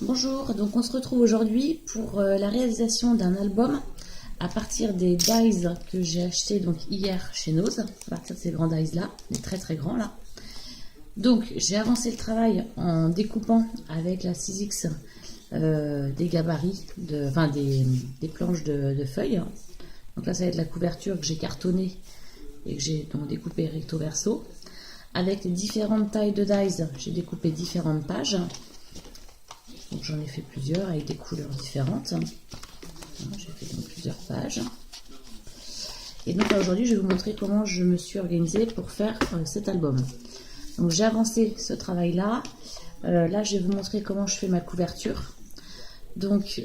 Bonjour, donc on se retrouve aujourd'hui pour la réalisation d'un album à partir des dies que j'ai acheté donc hier chez Nose, à partir de ces grands dies là, les très très grands là. Donc j'ai avancé le travail en découpant avec la 6X des gabarits, des planches de feuilles. Donc là ça va être la couverture que j'ai cartonnée et que j'ai donc découpé recto verso. Avec les différentes tailles de dies, j'ai découpé différentes pages. Donc j'en ai fait plusieurs avec des couleurs différentes. J'ai fait donc plusieurs pages. Et donc aujourd'hui je vais vous montrer comment je me suis organisée pour faire cet album. Donc j'ai avancé ce travail là. Là je vais vous montrer comment je fais ma couverture. Donc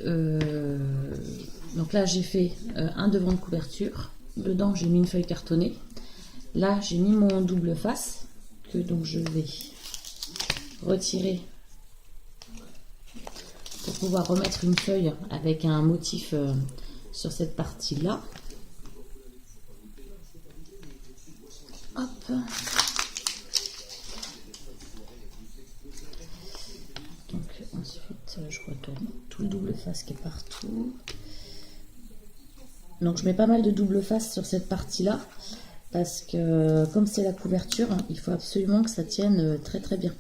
là j'ai fait un devant de couverture. Dedans j'ai mis une feuille cartonnée. Là j'ai mis mon double face que donc je vais retirer pour pouvoir remettre une feuille avec un motif sur cette partie là. Hop. Donc ensuite je retourne tout le double face qui est partout. Donc je mets pas mal de double face sur cette partie là parce que comme c'est la couverture, il faut absolument que ça tienne très très bien.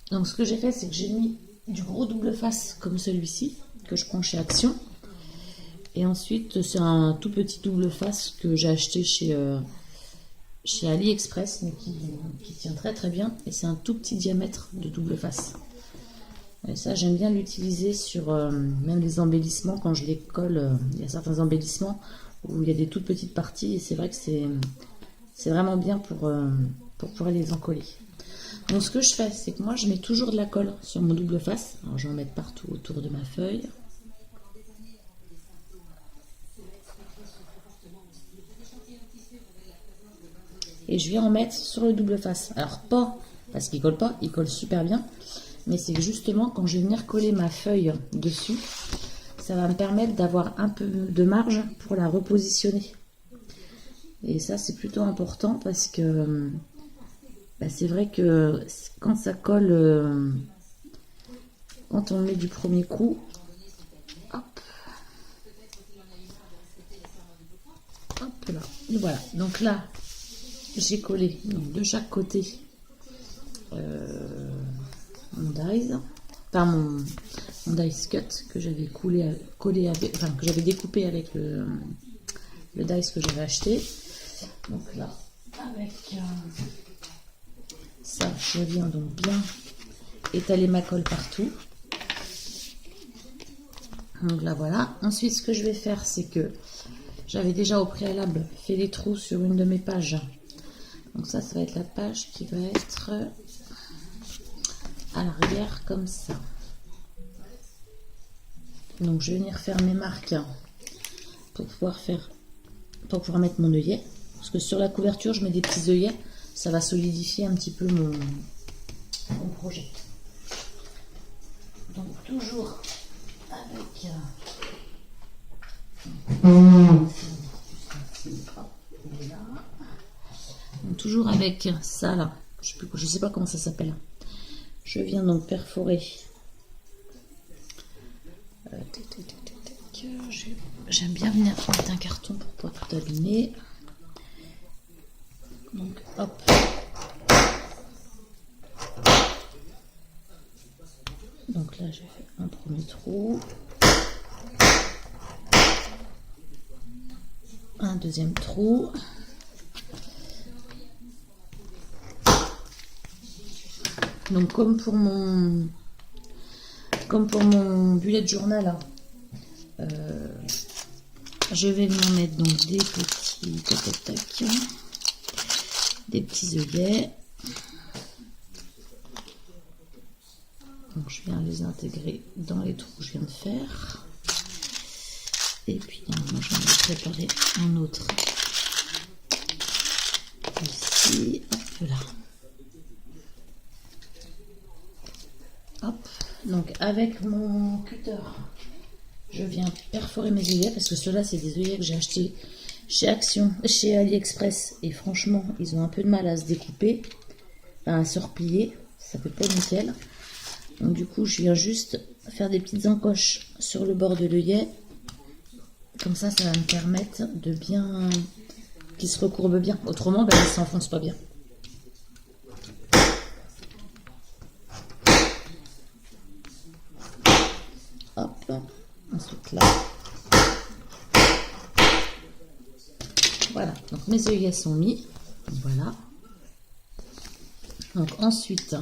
Donc ce que j'ai fait, c'est que j'ai mis du gros double face comme celui-ci que je prends chez Action, et ensuite c'est un tout petit double face que j'ai acheté chez AliExpress, mais qui tient très très bien, et c'est un tout petit diamètre de double face. Et ça j'aime bien l'utiliser sur même les embellissements quand je les colle. Il y a certains embellissements où il y a des toutes petites parties et c'est vrai que c'est vraiment bien pour pouvoir les encoller. Donc ce que je fais, c'est que moi je mets toujours de la colle sur mon double face. Alors je vais en mettre partout autour de ma feuille. Et je viens en mettre sur le double face. Alors pas parce qu'il colle pas, il colle super bien. Mais c'est que justement quand je vais venir coller ma feuille dessus, ça va me permettre d'avoir un peu de marge pour la repositionner. Et ça c'est plutôt important parce que c'est vrai que quand ça colle, quand on le met du premier coup, hop là, et voilà. Donc là, j'ai collé donc, de chaque côté mon dies, enfin mon dies cut que j'avais collé avec, enfin que j'avais découpé avec le dies que j'avais acheté. Donc là, avec ça, je viens donc bien étaler ma colle partout. Donc là voilà. Ensuite ce que je vais faire, c'est que j'avais déjà au préalable fait les trous sur une de mes pages. Donc ça va être la page qui va être à l'arrière comme ça. Donc je vais venir faire mes marques pour pouvoir mettre mon œillet. Parce que sur la couverture je mets des petits œillets. Ça va solidifier un petit peu mon projet. Donc toujours avec donc, toujours avec ça là. Je sais pas comment ça s'appelle. Je viens donc perforer. J'aime bien venir mettre un carton pour pas tout abîmer. Donc hop. Donc là j'ai fait un premier trou, un deuxième trou, donc comme pour mon bullet journal, je vais m'en mettre donc des petits des petits œillets. Donc je viens les intégrer dans les trous que je viens de faire. Et puis moi je vais préparer un autre ici. Hop là. Hop. Donc avec mon cutter, je viens perforer mes œillets parce que ceux-là c'est des œillets que j'ai achetés chez AliExpress, et franchement ils ont un peu de mal à se découper, à se replier, ça fait pas nickel. Donc du coup, je viens juste faire des petites encoches sur le bord de l'œillet. Comme ça, ça va me permettre de bien... qu'il se recourbe bien. Autrement, ben, il ne s'enfonce pas bien. Hop, ensuite là. Voilà, donc mes œillets sont mis. Voilà. Donc ensuite,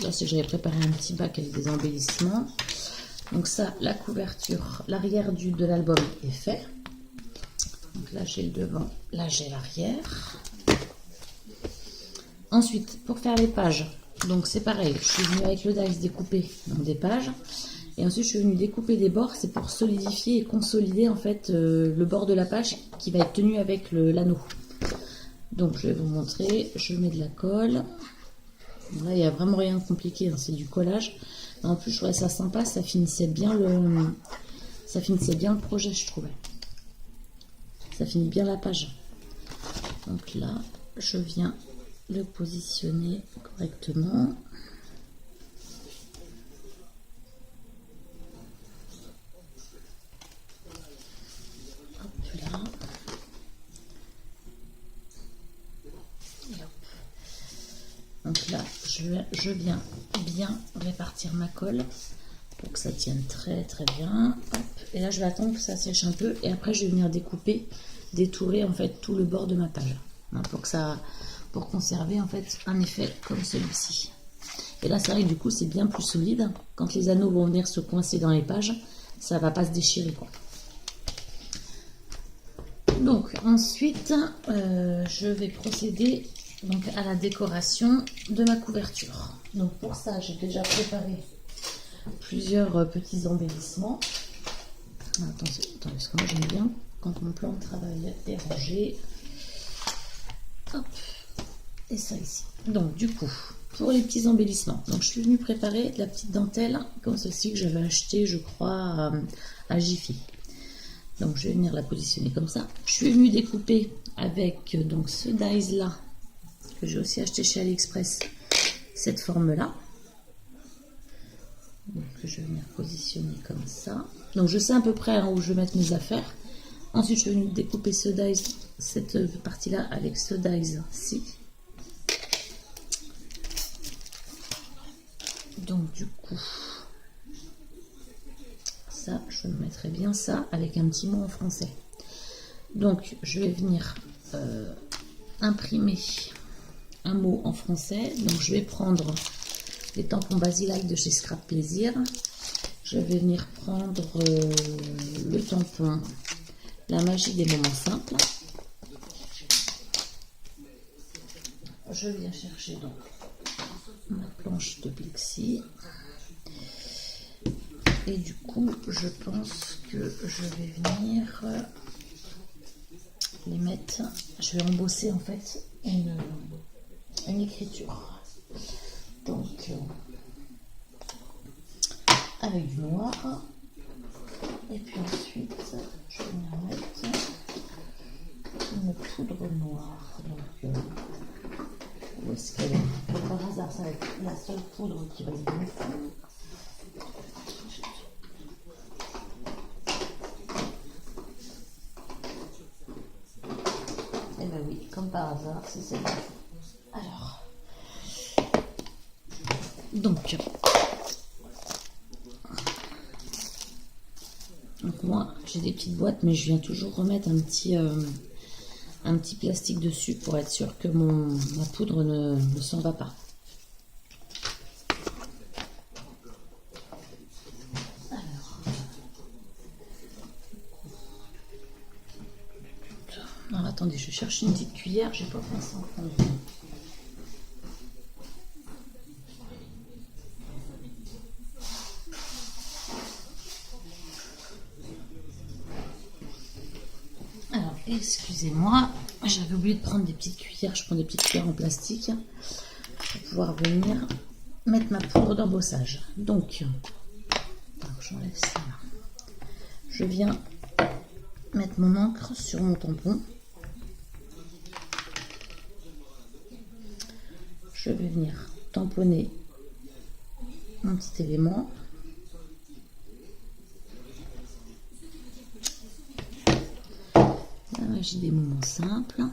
là j'avais préparé un petit bac avec des embellissements. Donc ça, la couverture, l'arrière de l'album est fait. Donc là j'ai le devant, là j'ai l'arrière. Ensuite, pour faire les pages, donc c'est pareil, je suis venue avec le dies découper donc des pages. Et ensuite je suis venue découper des bords, c'est pour solidifier et consolider en fait le bord de la page qui va être tenu avec l'anneau. Donc je vais vous montrer, je mets de la colle. Là il n'y a vraiment rien de compliqué, hein, c'est du collage. En plus je trouvais ça sympa, ça finissait bien le projet, je trouvais. Ça finit bien la page. Donc là je viens le positionner correctement. Hop là. Donc là, je viens bien répartir ma colle pour que ça tienne très très bien. Hop. Et là, je vais attendre que ça sèche un peu et après, je vais venir découper, détourer en fait tout le bord de ma page, hein, pour conserver en fait un effet comme celui-ci. Et là, c'est vrai que du coup, c'est bien plus solide. Quand les anneaux vont venir se coincer dans les pages, ça va pas se déchirer, quoi. Donc ensuite, je vais procéder donc à la décoration de ma couverture. Donc pour ça, j'ai déjà préparé plusieurs petits embellissements. Attendez, parce que moi j'aime bien quand mon plan de travail est rangé. Hop, et ça ici. Donc du coup, pour les petits embellissements, donc je suis venue préparer la petite dentelle comme ceci que j'avais acheté, je crois, à Jiffy. Donc je vais venir la positionner comme ça. Je suis venue découper avec donc ce dies là que j'ai aussi acheté chez AliExpress, cette forme là. Donc je vais venir positionner comme ça. Donc je sais à peu près où je vais mettre mes affaires. Ensuite je vais venir découper ce dies, cette partie là avec ce dies-ci. Donc du coup, ça, je me mettrai bien ça avec un petit mot en français. Donc je vais venir imprimer un mot en français. Donc je vais prendre les tampons Basilac de chez Scrap Plaisir. Je vais venir prendre le tampon La magie des moments simples. Je viens chercher donc ma planche de plexi. Et du coup, je pense que je vais venir les mettre. Je vais embosser en fait une écriture. Donc, avec du noir. Et puis ensuite, je vais venir mettre une poudre noire. Donc, où est-ce qu'elle est? Par hasard, ça va être la seule poudre qui va se mettre. Eh ben oui, comme par hasard, c'est celle-là. Alors, donc moi, j'ai des petites boîtes, mais je viens toujours remettre un petit plastique dessus pour être sûr que ma poudre ne s'en va pas. Alors, attendez, je cherche une petite cuillère, j'ai pas pensé en prendre. Alors, excusez-moi, j'avais oublié de prendre des petites cuillères. Je prends des petites cuillères en plastique pour pouvoir venir mettre ma poudre d'embossage. Donc, j'enlève ça là. Je viens mettre mon encre sur mon tampon. Je vais venir tamponner mon petit élément. La magie des moments simples.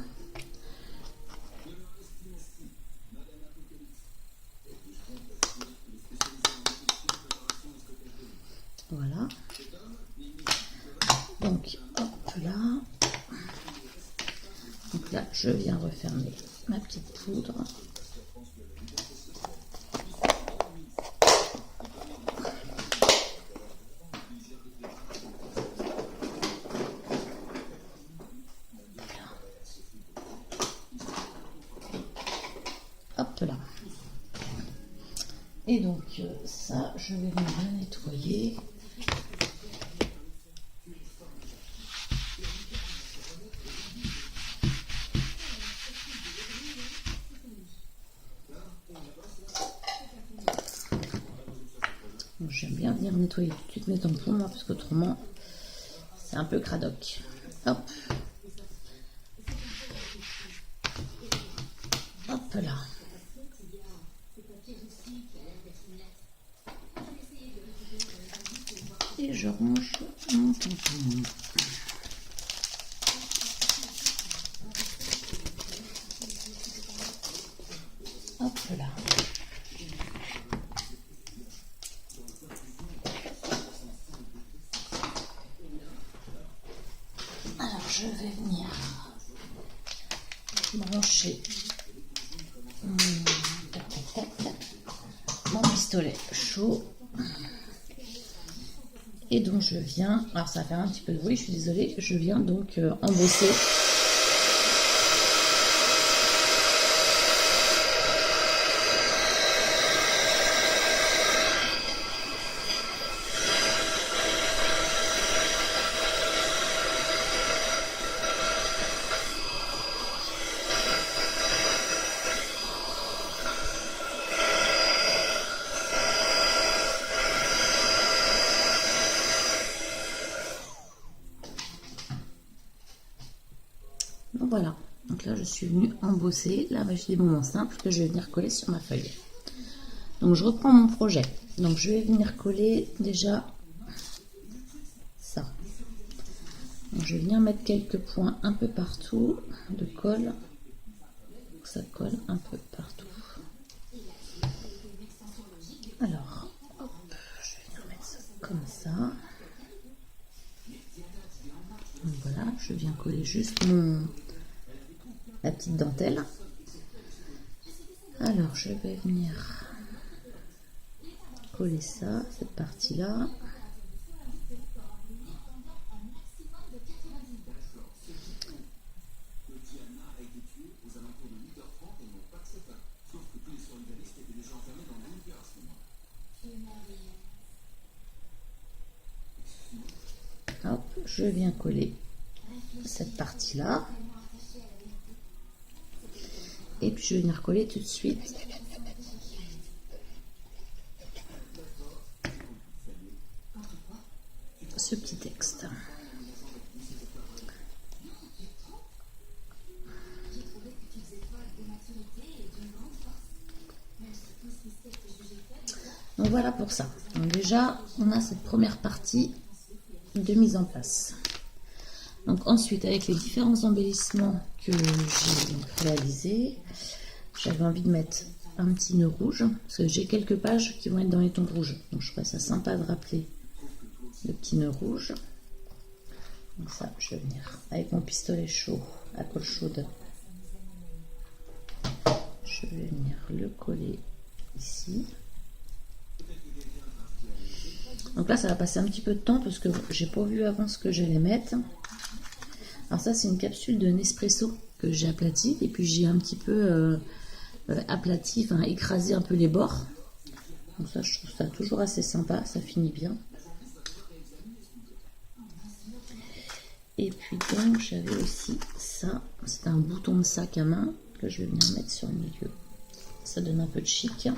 Voilà. Donc, hop là. Donc là, je viens refermer ma petite poudre. Hop là. Et donc, ça, je vais venir le nettoyer. J'aime bien venir nettoyer tout de suite mes tampons, moi, parce qu'autrement, c'est un peu cradoc. Hop. Hop là. Et je range mon tampon. Hop là. Alors, je vais venir brancher mon pistolet chaud. Et donc, je viens, alors ça va faire un petit peu de bruit, je suis désolée, je viens donc embosser. Donc voilà, donc là je suis venue embosser la magie des moments simples que je vais venir coller sur ma feuille. Donc je reprends mon projet. Donc je vais venir coller déjà ça. Donc je vais venir mettre quelques points un peu partout de colle. Donc ça colle un peu partout. Alors, hop, je vais venir mettre ça comme ça. Donc voilà, je viens coller juste la petite dentelle. Alors, je vais venir coller ça, cette partie-là. Hop, je viens coller cette partie-là. Et puis je vais venir coller tout de suite ce petit texte. Donc voilà pour ça. Donc déjà, on a cette première partie de mise en place. Donc ensuite, avec les différents embellissements que j'ai réalisés, j'avais envie de mettre un petit nœud rouge, parce que j'ai quelques pages qui vont être dans les tons rouges. Donc je trouvais ça sympa de rappeler le petit nœud rouge. Donc ça, je vais venir avec mon pistolet chaud à colle chaude. Je vais venir le coller ici. Donc là, ça va passer un petit peu de temps parce que j'ai pas vu avant ce que j'allais mettre. Alors ça, c'est une capsule de Nespresso que j'ai aplatie et puis j'ai un petit peu aplati, enfin écrasé un peu les bords. Donc ça, je trouve ça toujours assez sympa, ça finit bien. Et puis donc, j'avais aussi ça, c'est un bouton de sac à main que je vais venir mettre sur le milieu. Ça donne un peu de chic.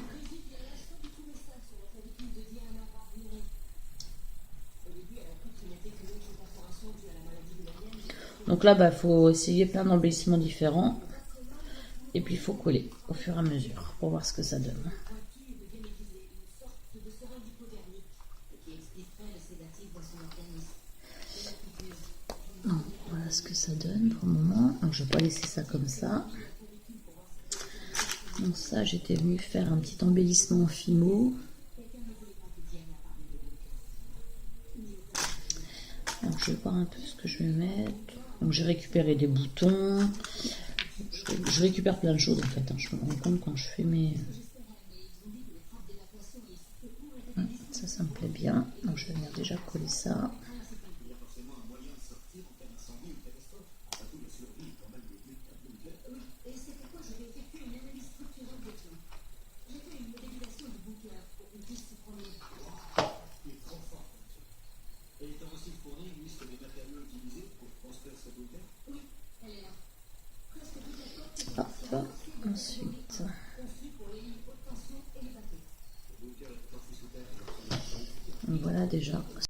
Donc là, il faut essayer plein d'embellissements différents. Et puis, il faut coller au fur et à mesure pour voir ce que ça donne. ce que ça donne pour le moment. Donc je vais pas laisser ça comme ça. Donc ça, j'étais venue faire un petit embellissement en fimo. Alors je vais voir un peu ce que je vais mettre. Donc j'ai récupéré des boutons. Je récupère plein de choses en fait. Je me rends compte quand je fais mes... Ça me plaît bien. Donc je vais venir déjà coller ça. Hop, ensuite. Donc voilà déjà